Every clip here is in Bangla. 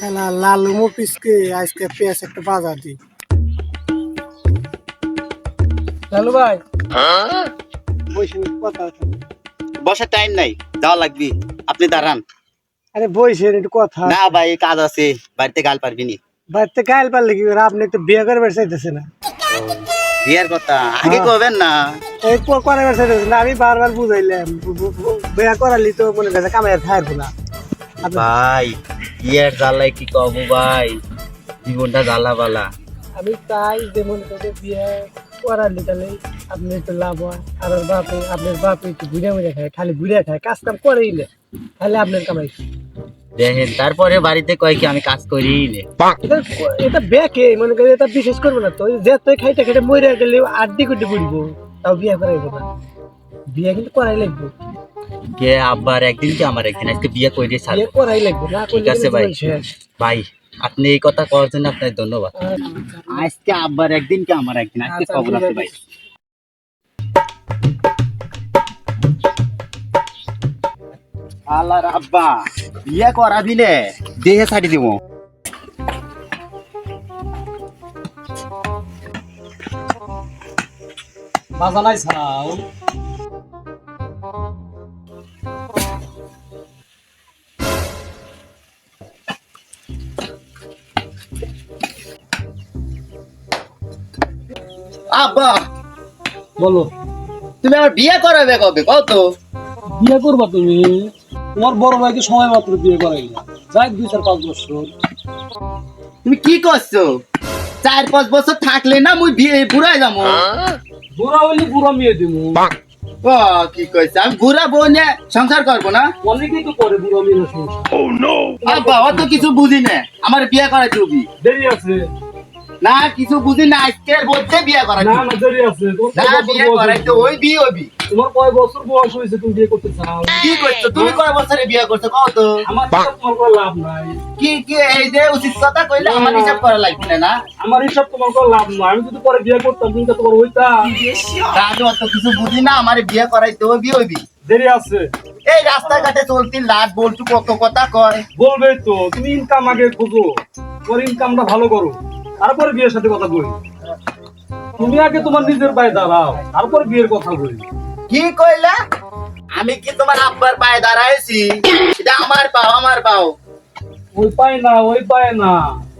শালা লালু মফিজকে আজকে পেঁয়াজ একটা বাজার দি। লালু ভাই বসে কথা আছে। বসার টাইম নাই, যাওয়া লাগবি। আপনি দাঁড়ান। আরে বসে একটু কথা না ভাই, কাজ আছে, বাড়িতে গাল পারবি নি। বাড়িতে গাইল পারলে কি করে? আপনি তো বিয়ে করে বেড়াইতেছে না। বিয়ের কথা আগে হ্যাঁ। কবেন না। এই করে বেড়াইতেছে না, আমি বারবার বুঝাইলাম বিয়ে করালি তো মনে করছে কামাই থাকবো না। ভাই বিয়ের জ্বালায় কি কব ভাই, জীবনটা জ্বালা বালা। আমি চাই যে মনে করে বিয়ে করালি তাহলে আপনি একটু লাভ হয়। আর আপনার বাপে একটু ঘুরে ঘুরে খায়, খালি ঘুরে খায়, কাজ কাম করেই না, তাহলে আপনার কামাই। দেখেন তারপরে বাড়িতে কয় কি আমি কাজ করি নে। এটা বেকে মনে করি, এটা বিশেষ করবো না তো, যে তুই খাইতে খাইতে মরে গেলে আড্ডি কুড্ডি পড়বো, তাও বিয়ে করাইবো না। বিয়ে কিন্তু করাই লাগবে, কে আব্বার একদিন কি আমার একদিন, আজকে বিয়ে করে ছাড়। বিয়ে করাই লাগবে না ঠিক করলে আছে কিন্তু ভাই। জীবন শেষ। ভাই আপনি এই কথা করার জন্য আপনার ধন্যবাদ। আজকে আব্বার একদিন কি আমার একদিন, আজকে আচ্ছা, খবর ঠিক আছে আছে। ভাই। আল্লাহর আব্বা বিয়ে করা দিলে দেহে ছাড়ি দিব। বাজানাই ছাড়াও আব্বা বলো, তুমি আমার বিয়ে করাবে কবে কত? বিয়ে করবা তুমি? তোমার বড় ভাইকে সময় মাত্র বিয়ে করাই না, যাই 2-4-5 বছর। তুমি কি করছো? 4-5 বছর থাকলে না মুই বিয়ে বুড়াই যাবো। বুড়া হইলে বুড়া মেয়ে দিমু। ও কি কইছে, আমি বুড়া বউ নিয়ে সংসার করবো না? অনেকেই তো করে বুড়া মেয়ে সংসার। আব্বা অত কিছু বুঝি না, আমার বিয়ে করাই দিবি দেরি আছে না? কিছু বুঝি না, আজকের মধ্যে বিয়ে করাই না, দিবি। না দেরি আছে। না বিয়ে করাই তো ওই বিয়ে হবি। তোমার কয় বছর বয়স হয়েছে তুমি বিয়ে করতে চাও? কি করছো তুমি? কয় বছরে বিয়ে করছো কত? আমার হিসাব তোমার কোনো লাভ নাই। কি কি এই যে উচিত কথা কইলে আমার হিসাব করা লাগবে না? আমার হিসাব তোমার কোনো লাভ নাই। আমি যদি পরে বিয়ে করতাম তুমি তো তোমার হইতা। আমি অত কিছু বুঝি না, আমার বিয়ে করাই তো বিয়ে হবি। দেরি আছে। এই রাস্তাঘাটে চলতি লাট বলটু কত কথা কয়। বলবেই তো, তুমি ইনকাম আগে খোঁজো, তোমার ইনকামটা ভালো করো, তারপরে বিয়ের সাথে কথা বলি। তুমি আগে তোমার নিজের পায়ে দাঁড়াও, তারপর বিয়ের কথা বলি। কি কইলা? আমি কি তোমার আব্বার পায়ে দাঁড়াইছি? এটা আমার পাও, আমার পাও। ওই পায় না, ওই পায় না,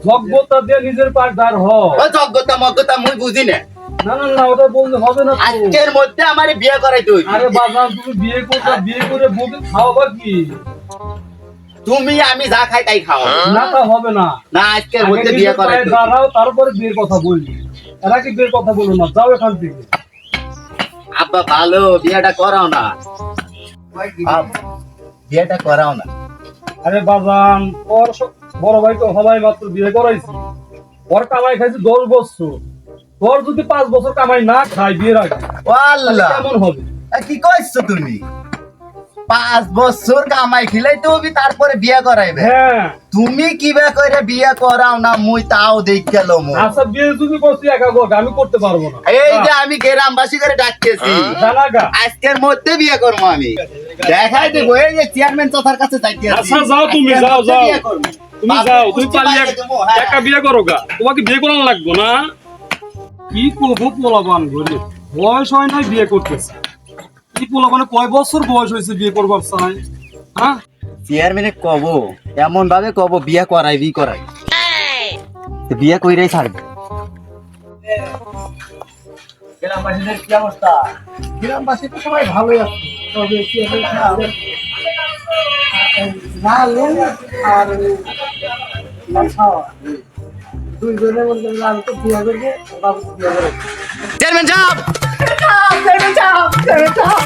যোগ্যতা দিয়ে নিজের পায়ে দাঁড় হও। ও যোগ্যতা মগ্যতা মুই বুঝি না। না না না, ওটা বলতে হবে না তো। আজকের মধ্যে আমার বিয়ে করাই তুই। আরে বাবা, তুমি বিয়ে করবে, বিয়ে করে বউকে খাওয়াবা কি? তুমি আমি যা খাই তাই খাও। না তা হবে না। না আজকের আগে মধ্যে বিয়ে নিজের করাই পায়ে তুই। দাঁড়াও, তারপরে বিয়ের কথা বলবি। এর আগে বিয়ের কথা বলো না, যাও এখান থেকে। আব্বা ভালো বিয়েটা করাও না। বিয়েটা করাও না। আরে বাবান, ওর বড় ভাই তো সবাই মাত্র বিয়ে করাইছি, ওর কামাই খাইছে 10 বছর। তোর যদি 5 বছর কামাই না খাই বিয়ের আগে, ও আল্লাহ, কেমন হবে? কি কইছো তুমি? 5 বছর কামাই খিলাইতে হবি তারপরে বিয়ে করাইবে? হ্যাঁ। তুমি কিভাবে করে বিয়ে করাও না মুই তাও দেখ গেল। আচ্ছা, বিয়ে যদি করছি একা করবে, আমি করতে পারবো না। এই যে আমি গ্রামবাসী করে ডাকতেছি, জানাগা। আজকের মধ্যে বিয়ে করবো আমি। দেখাই দেবো এই যে চেয়ারম্যান চাচার কাছে যাইতে আছি। আচ্ছা যাও, তুমি আজকের যাও মধ্যে যাও, বিয়ে করবো। তুমি বাবু যাও, তুমি পুষ্টি পালিয়ে পাইয়ে দেবো, হ্যাঁ। একটা বিয়ে করো গা, তোমাকে বিয়ে করানো লাগবে না। কি করবো পোলাপান ঘরে, বয়স হয় নাই বিয়ে করতেছে। কি পোলাপানে কয় বছর বয়স হয়েছে বিয়ে করবার চাই? হ্যাঁ, চেয়ারম্যানে কব এমন ভাবে কব বিয়ে করাইবি করাই, তো বিয়ে কইরাই ছাড়বে। গ্রামবাসীদের কি অবস্থা? গ্রামবাসী তো সবাই ভালোই আছে, তবে কি লালু আর দুইজনে মনে করেন লালু তো বিয়ে করবে, বাবু তো বিয়ে করবে। চেয়ারম্যান সাহেব, চেয়ারম্যান সাহেব, চেয়ারম্যান সাহেব,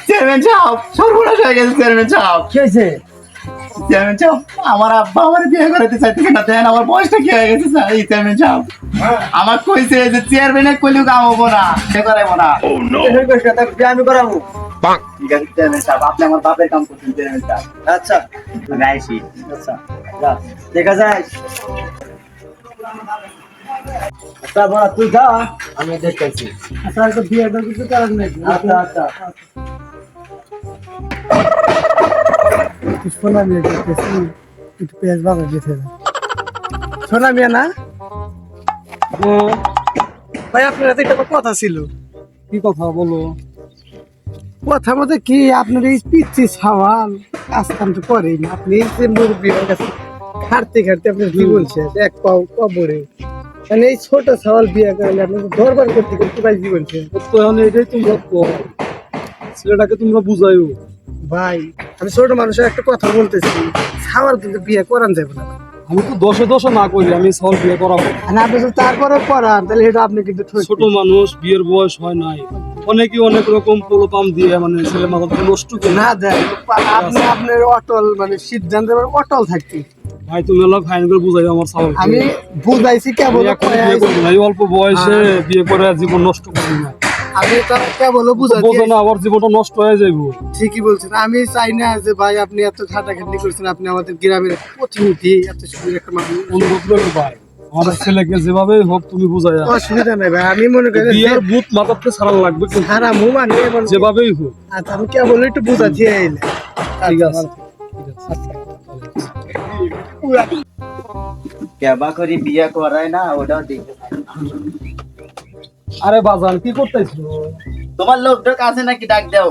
চেয়ারম্যান সাহেব, সর্বনাশ হয়ে গেছে চেয়ারম্যান সাহেব। কি হয়েছে? চেয়ারম্যান সাহেব, আমার আব্বা আমার বিয়ে করাতে চাইতেছে না, দেন আমার বয়সটা কি হয়ে গেছে এই চেয়ারম্যান সাহেব। আমার কইছে যে চেয়ারম্যানে কইলেও কাম হবো না, বিয়ে করাইবো না। আমি করাবো। ঠিক আছে চেয়ারম্যান সাহেব, আপনি আমার বাপের কাম করছেন চেয়ারম্যান সাহেব। আচ্ছা আমি আইসি। আচ্ছা, যা, দেখা যায়। আচ্ছা বড়, তুই যা, আমি দেখতেছি। আচ্ছা তো বিয়ে কিছু কারণ নেই। আচ্ছা আচ্ছা, পুষ্পনা নিয়ে দেখতেছি একটু পেঁয়াজ বাজার দিতে হবে। শোনা মিয়া না হ্যাঁ, ভাই, আপনার হাতে একটা কথা ছিল। কি কথা বলো? কথার মধ্যে কি, আপনার এই পিচ্ছি সাওয়াল কাজ কাম তো করেই না। আপনি এই যে মুরব্বী হয়ে গেছেন, খাটতে খাটতে আপনার জীবন শেষ, এক পাও কবরে। মানে এই ছোট সাওয়াল বিয়ে করলে আপনি তো দরবার করতে করতে ভাই জীবন শেষ। তো এখন এটাই তোমরা কও, ছেলেটাকে তোমরা বুঝাইও। ভাই আমি ছোট মানুষের একটা কথা বলতেছি, সাওয়াল কিন্তু বিয়ে করান যাবে না। আমি তো দশে দশে না করি আমি সল বিয়ে করাবো। আর আপনি যদি তারপরে করান তাহলে এটা আপনি কিন্তু ঠকবেন। ছোট মানুষ, বিয়ের বয়স হয় নাই, অনেকে অনেক রকম পোলোপাম দিয়ে মানে ছেলে মাথা থেকে নষ্ট করে। না দেন, আপনি আপনার অটল মানে সিদ্ধান্ত অটল থাকতে। ভাই তুমি এলা ফাইন করে বুঝাই আমার সাওয়াল। আমি বুঝাইছি কেবল, বিয়ে করবো না, এই অল্প বয়সে বিয়ে করে জীবন নষ্ট করি না। আমি তো কেবল বুঝাইছি। বোঝো না, আবার জীবনটা নষ্ট হয়ে যাইবো। ঠিকই বলছেন, আমি চাই না যে ভাই আপনি এত খাটাখাটি করছেন, আপনি আমাদের গ্রামের প্রতিনিধি, এত সুন্দর একটা মানুষ। অনুরোধ করবো ভাই, আমাদের ছেলেকে যেভাবে হোক তুমি বুঝাই। অসুবিধা নেই ভাই, আমি মনে করি বিয়ের বুথ মাথাতে ছাড়া লাগবে কিন্তু, সারা মু মানে যেভাবেই হোক। আচ্ছা আমি কেবল একটু বুঝাচ্ছি আইলে। ঠিক আছে, কেবা করে বিয়ে করায় না, ওটাও দেখতে পারে না। আরে বাজান কি করতেছো? তোমার লোকটার কাছে নাকি ডাক দাও।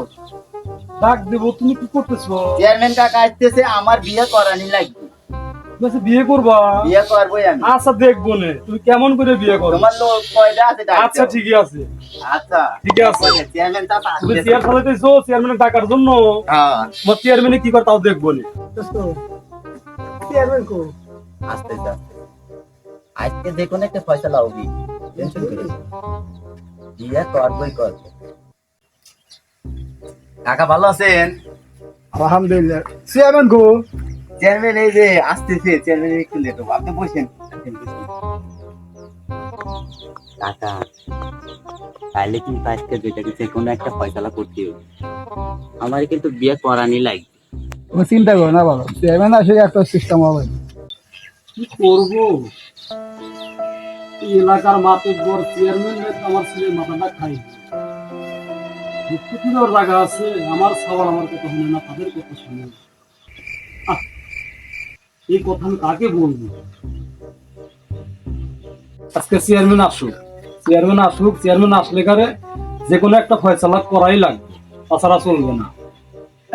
ডাক দেবো, তুমি কি করতেছো? চেয়ারম্যান কাকা আসতেছে, আমার বিয়ে করানি লাগবে। তুমি আজকে বিয়ে করবা? বিয়ে করবোই আমি। আচ্ছা দেখবো নে তুমি কেমন করে বিয়ে করো। তোমার লোক কয়টা আছে ডাক আচ্ছা দাও। ঠিকই আছে। আচ্ছা ঠিক আছে। চেয়ারম্যান তা তুমি আসতেছে। চেয়ার চালাইতেছো চেয়ারম্যানের টাকার জন্য। হ্যাঁ তোমার চেয়ারম্যানে কি করে তাও দেখবো নে। চেয়ারম্যান কো আসতেছে আজকে দেখুন একটা ফয়সালা হবে, টেনশন করিস না। বিয়ে করবোই করবো। কাকা ভালো আছেন? আলহামদুলিল্লাহ। চেয়ারম্যান কো চেয়ারম্যান এই যে আসতেছে, চেয়ারম্যান একটু লেট হবে, আপনি বসেন। কাকা তাইলে কিন্তু আজকে দুইটাকে যে কোনো একটা ফয়সালা করতে হবে, আমার কিন্তু বিয়ে করানি লাগবে। তুমি চিন্তা করো না বাবা, চেয়ারম্যান আসে একটা সিস্টেম হবে। কি করবো? এই এলাকার মাতব্বর চেয়ারম্যান আমার ছেলের মাথাটা খাই। মুক্তির জায়গা আছে, আমার সবার আমার কথা শুনে না, তাদের কথা শুনে না। আহ, এই কথা আমি কাকে বলবো? আজকে চেয়ারম্যান আসুক, চেয়ারম্যান আসলে কারে যে কোনো একটা ফয়সালা করাই লাগবে, তাছাড়া চলবে না।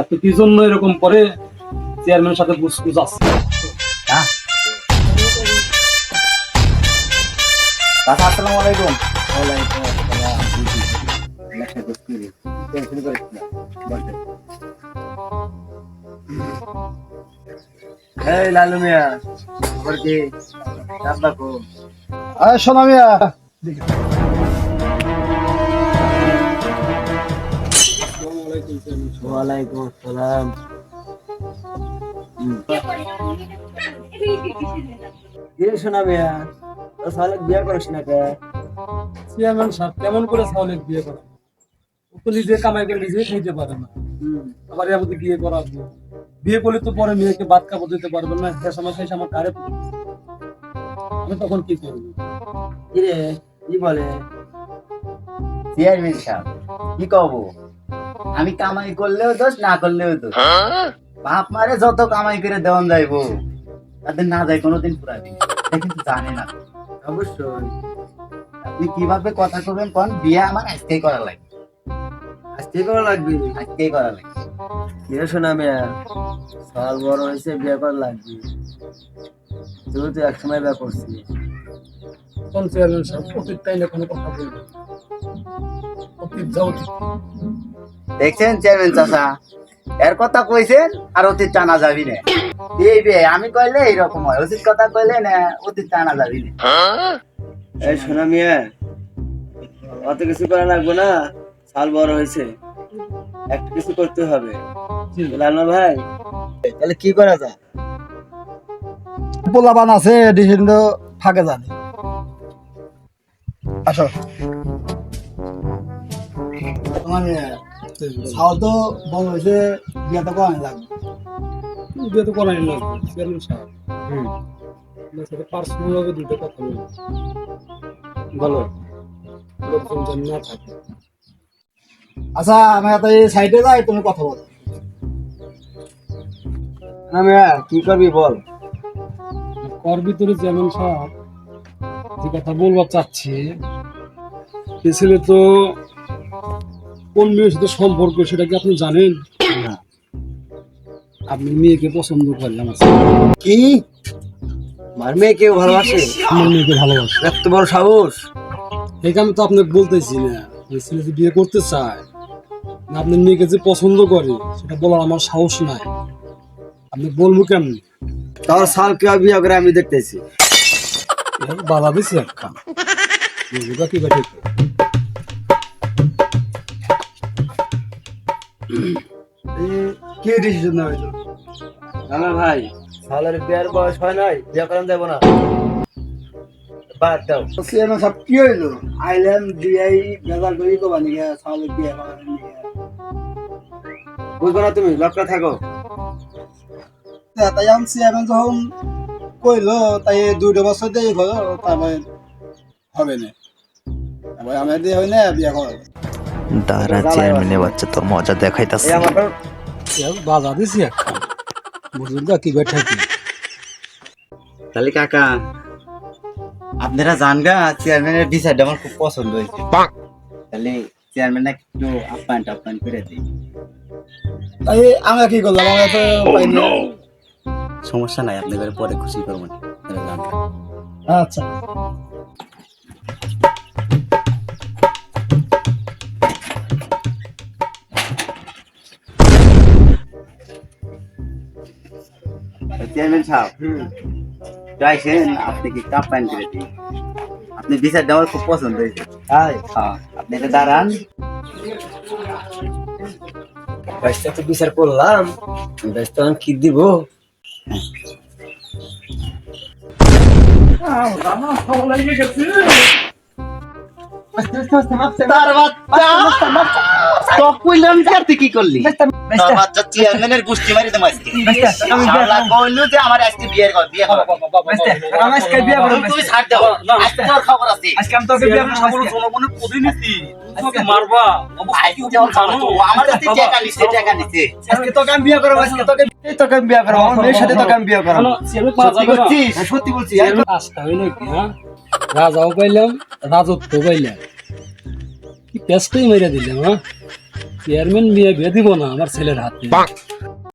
এত কি জন্য এরকম করে চেয়ারম্যানের সাথে বুঝকুজ আছে। কাকা আসসালামু আলাইকুম। ওয়ালাইকুম আসসালাম। টেনশন করিস না, বসে। এই লালু মিয়া, খবর কি? রাব্বা কো? আরে শোনা মিয়া, ওয়ালাইকুম আসসালাম। কি শোনা মিয়া, তো সালে বিয়ে করিস না কে? চেয়ারম্যান সাহেব কেমন করে ছাওয়ালের বিয়ে করা? ও তো নিজে কামাই করে নিজে খাইতে পারে না, আবার এর মধ্যে বিয়ে করাবো। বিয়ে করলে তো পরে মেয়েকে ভাত খাবো দিতে পারবে না, সে সময় সেই আমার কারে পড়বে। আমি তখন কি করবো? কি রে, কি বলে চেয়ারম্যান সাহেব? কি কব, আমি কামাই করলেও দোষ, না করলেও দোষ। বাপ মারে যত কামাই করে দেওয়ান যাইবো, তাদের না যায় কোনোদিন পুরাবি, এটা কিন্তু জানে না। অবশ্যই আপনি কিভাবে কথা কবেন কোন? বিয়ে আমার আজকেই করা লাগবে। আজকেই করা লাগবে? আজকেই করা লাগবে। বিয়ে শোনা মেয়া, সাল বড় হয়েছে, বিয়ে করা লাগবে। তুই তো একসময় বিয়ে করছিস। কোন চেয়ারম্যান সাহেব অতীত টাইলে কোনো কথা বলবে? অতীত যাও ঠিক। দেখছেন চেয়ারম্যান চাচা, এর কথা কইছেন আর অতীত টানা যাবি না। এই বে আমি কইলে এইরকম হয়, অতীত কথা কইলে না অতীত টানা যাবি না। এই শোনা মিয়া, অত কিছু করা লাগবে না, সাল বড় হয়েছে, একটা কিছু করতে হবে। লালনা ভাই, তাহলে কি করা যায়? পোলাবান আছে ডিসিশন তো ফাঁকে জানে। আসো তোমার সাল তো বড় হয়েছে, বিয়ে তো করানো লাগবে। বিয়ে তো করাই লাগবে চেয়ারম্যান সাহেব। আপনার সাথে পার্সোনাল ভাবে দুটো কথা বলবো, বলো লোকজন যেন না থাকে। আচ্ছা আমি এত এই সাইডে যাই, তুমি কথা বলো। কি করবি বল? ওর ভিতরে যেমন সাহেব যে কথা বলবার চাচ্ছি, এ ছেলে তো কোন মেয়ের সাথে সম্পর্ক সেটা কি আপনি জানেন? আপনি মেয়েকে পছন্দ করলেন আছে, কি আমার মেয়েকেও ভালোবাসে? আমার মেয়েকে ভালোবাসে। এত বড় সাহস! এই আমি তো আপনাকে বলতেছি না, ওই ছেলে যে বিয়ে করতে চায়, না আপনার মেয়েকে যে পছন্দ করে সেটা বলার আমার সাহস নাই। আপনি বলবো কেমন? তোর সাল কেউ বিয়ে করে আমি দেখতেছি। বাধা দিছি একখান, বুঝবা কি বা ঠিক? কি ডিসিশন নেওয়া হইলো? আমার ভাই সালের বিয়ের বয়স হয় নাই, বিয়ে করান যাবো না, বাদ দাও। চেয়ারম্যান সাহেব কি হইলো? আইলেন বিয়াই বেজাল করি তো বানি গিয়া সালে বিয়া করার নিয়ে। বুঝবো না তুমি, লক্ষ্য থাকো। তাই আমি চেয়ারম্যান যখন কইলো তাই 2 বছর দেই হলো, তারপরে হবে না, তারপরে আমার দিয়ে হয় না বিয়া করা। দাঁড়া চেয়ারম্যানের বাচ্চা তোর মজা দেখাইতাছে। এই আমার বাধা দিছি একখান, বুঝবা কি বা ঠিক? তাহলে কাকা আপনারা জানগা চেয়ারম্যানের ডিসাইড আমার খুব পছন্দ হয়েছে। তাহলে চেয়ারম্যান একটু আপ্যায়ন করে দিই। তাই আমরা কি করলাম? আমরা তো পাইনি। সমস্যা নাই, আপনাদের পরে খুশি করবেন। আপনারা জানগা। আচ্ছা, চেয়ারম্যান সাহেব চাইছেন আপনি কি আপ্যায়ন করে দিই। আপনি ডিসাইড আমার খুব পছন্দ হয়েছে। তাই হ্যাঁ, আপনি এটা দাঁড়ান। ব্যস্ত তো বিচার করলাম, ব্যস্ত আমি কি দিব? তার বাচ্চা তো কইলাম যে তুই কি করলি? তার বাচ্চা চেয়ারম্যানের গুষ্টি মারি তো মাইছে। শালা কইলো যে আমার আজকে বিয়ে করব। আমি আজকে বিয়া করব। তুই ছাড় দাও, আজকে তোর খবর আছে। আজকে আমি তোকে বিয়া করব। সকল জনগণে প্রতিনিধি, তোকে মারবা আজকে ওর জানো আমার কাছে টাকা নিছে। আজকে তোকে আমি বিয়া করব। আজকে তোকে আমি বিয়া করব। আমার মেয়ের সাথে তোকে আমি বিয়া করব। সত্যি বলছিস? সত্যি বলছি। আজটা হইলো কি? হ্যাঁ, রাজাও পাইলাম, রাজত্ব পাইলাম, কি পেস্টই মেরে দিলাম। হ্যাঁ, চেয়ারম্যান বিয়ে দিব না আমার ছেলের হাতে।